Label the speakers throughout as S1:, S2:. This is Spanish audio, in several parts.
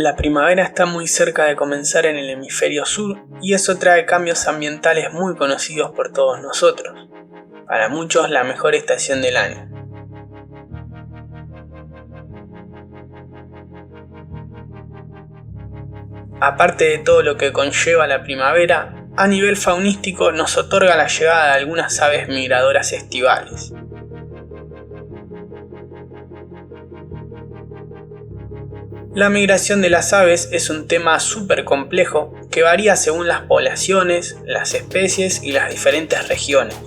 S1: La primavera está muy cerca de comenzar en el hemisferio sur y eso trae cambios ambientales muy conocidos por todos nosotros. Para muchos la mejor estación del año. Aparte de todo lo que conlleva la primavera, a nivel faunístico nos otorga la llegada de algunas aves migradoras estivales. La migración de las aves es un tema súper complejo que varía según las poblaciones, las especies y las diferentes regiones.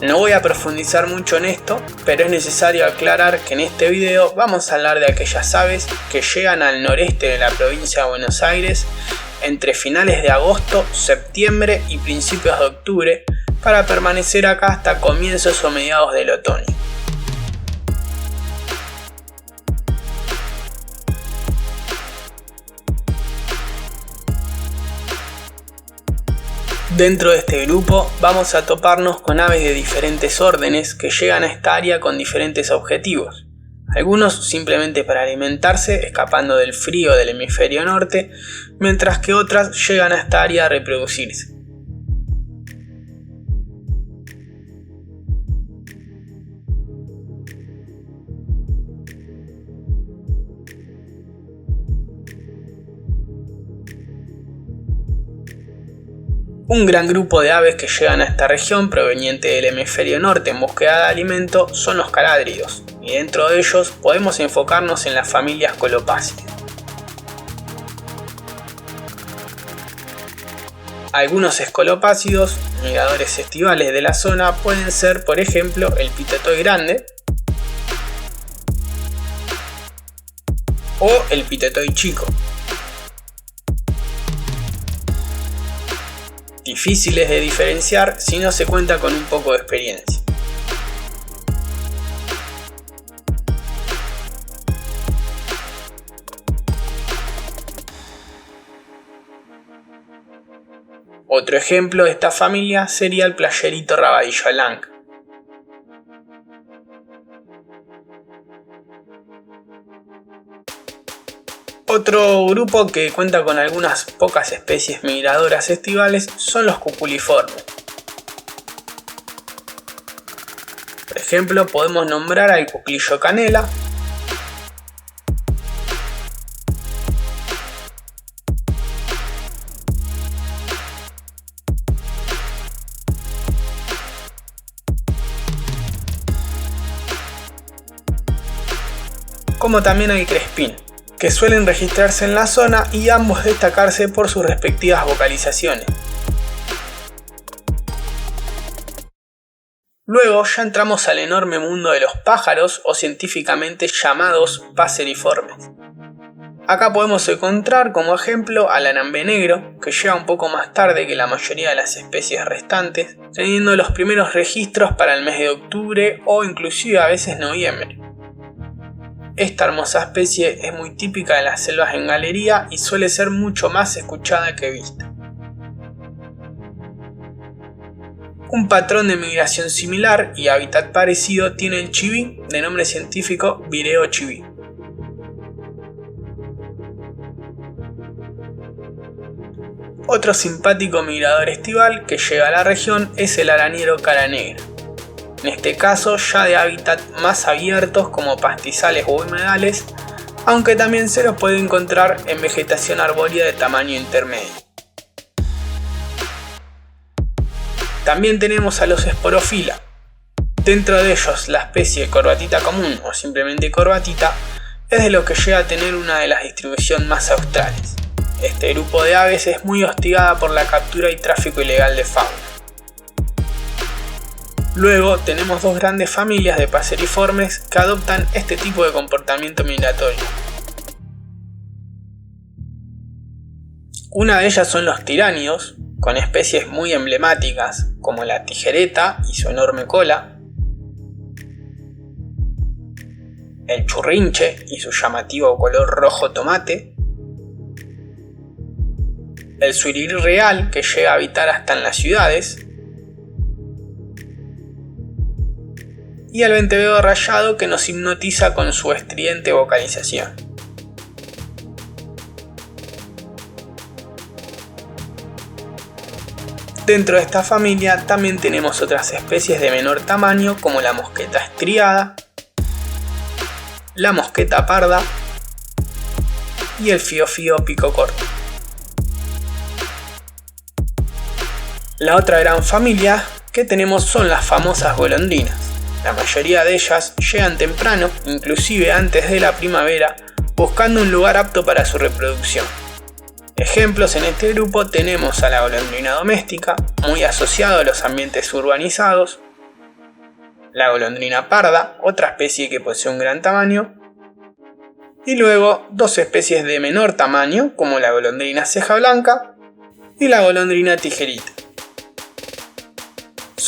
S1: No voy a profundizar mucho en esto, pero es necesario aclarar que en este video vamos a hablar de aquellas aves que llegan al noreste de la provincia de Buenos Aires entre finales de agosto, septiembre y principios de octubre, para permanecer acá hasta comienzos o mediados del otoño. Dentro de este grupo vamos a toparnos con aves de diferentes órdenes que llegan a esta área con diferentes objetivos. Algunos simplemente para alimentarse, escapando del frío del hemisferio norte, mientras que otras llegan a esta área a reproducirse. Un gran grupo de aves que llegan a esta región proveniente del hemisferio norte en búsqueda de alimento son los caládridos, y dentro de ellos podemos enfocarnos en las familias colopácidas. Algunos escolopácidos, migradores estivales de la zona, pueden ser por ejemplo el pitetoy grande o el pitetoy chico. Difíciles de diferenciar si no se cuenta con un poco de experiencia. Otro ejemplo de esta familia sería el playerito rabadillo blanca. Otro grupo que cuenta con algunas pocas especies migradoras estivales son los cuculiformes. Por ejemplo, podemos nombrar al cuclillo canela, como también al crespín, que suelen registrarse en la zona y ambos destacarse por sus respectivas vocalizaciones. Luego ya entramos al enorme mundo de los pájaros o científicamente llamados paseriformes. Acá podemos encontrar como ejemplo al anambé negro, que llega un poco más tarde que la mayoría de las especies restantes, teniendo los primeros registros para el mes de octubre o inclusive a veces noviembre. Esta hermosa especie es muy típica de las selvas en galería y suele ser mucho más escuchada que vista. Un patrón de migración similar y hábitat parecido tiene el chiví, de nombre científico Vireo chiví. Otro simpático migrador estival que llega a la región es el arañero cara negra. En este caso ya de hábitat más abiertos como pastizales o humedales, aunque también se los puede encontrar en vegetación arbórea de tamaño intermedio. También tenemos a los esporofila. Dentro de ellos la especie corbatita común o simplemente corbatita es de lo que llega a tener una de las distribuciones más australes. Este grupo de aves es muy hostigada por la captura y tráfico ilegal de fauna. Luego tenemos dos grandes familias de paseriformes que adoptan este tipo de comportamiento migratorio. Una de ellas son los tiránidos, con especies muy emblemáticas como la tijereta y su enorme cola, el churrinche y su llamativo color rojo tomate, el suirirí real que llega a habitar hasta en las ciudades, y el venteveo rayado que nos hipnotiza con su estridente vocalización. Dentro de esta familia también tenemos otras especies de menor tamaño como la mosqueta estriada, la mosqueta parda y el fiofío pico corto. La otra gran familia que tenemos son las famosas golondrinas. La mayoría de ellas llegan temprano, inclusive antes de la primavera, buscando un lugar apto para su reproducción. Ejemplos en este grupo tenemos a la golondrina doméstica, muy asociado a los ambientes urbanizados, la golondrina parda, otra especie que posee un gran tamaño, y luego dos especies de menor tamaño como la golondrina ceja blanca y la golondrina tijerita.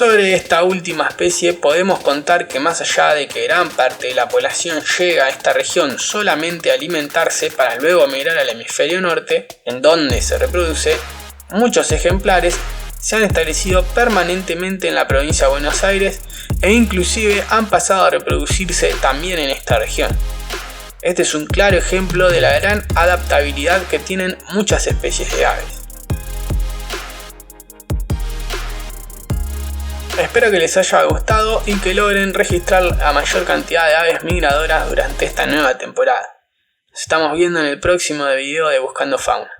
S1: Sobre esta última especie podemos contar que más allá de que gran parte de la población llega a esta región solamente a alimentarse para luego migrar al hemisferio norte, en donde se reproduce, muchos ejemplares se han establecido permanentemente en la provincia de Buenos Aires e inclusive han pasado a reproducirse también en esta región. Este es un claro ejemplo de la gran adaptabilidad que tienen muchas especies de aves. Espero que les haya gustado y que logren registrar la mayor cantidad de aves migradoras durante esta nueva temporada. Nos estamos viendo en el próximo video de Buscando Fauna.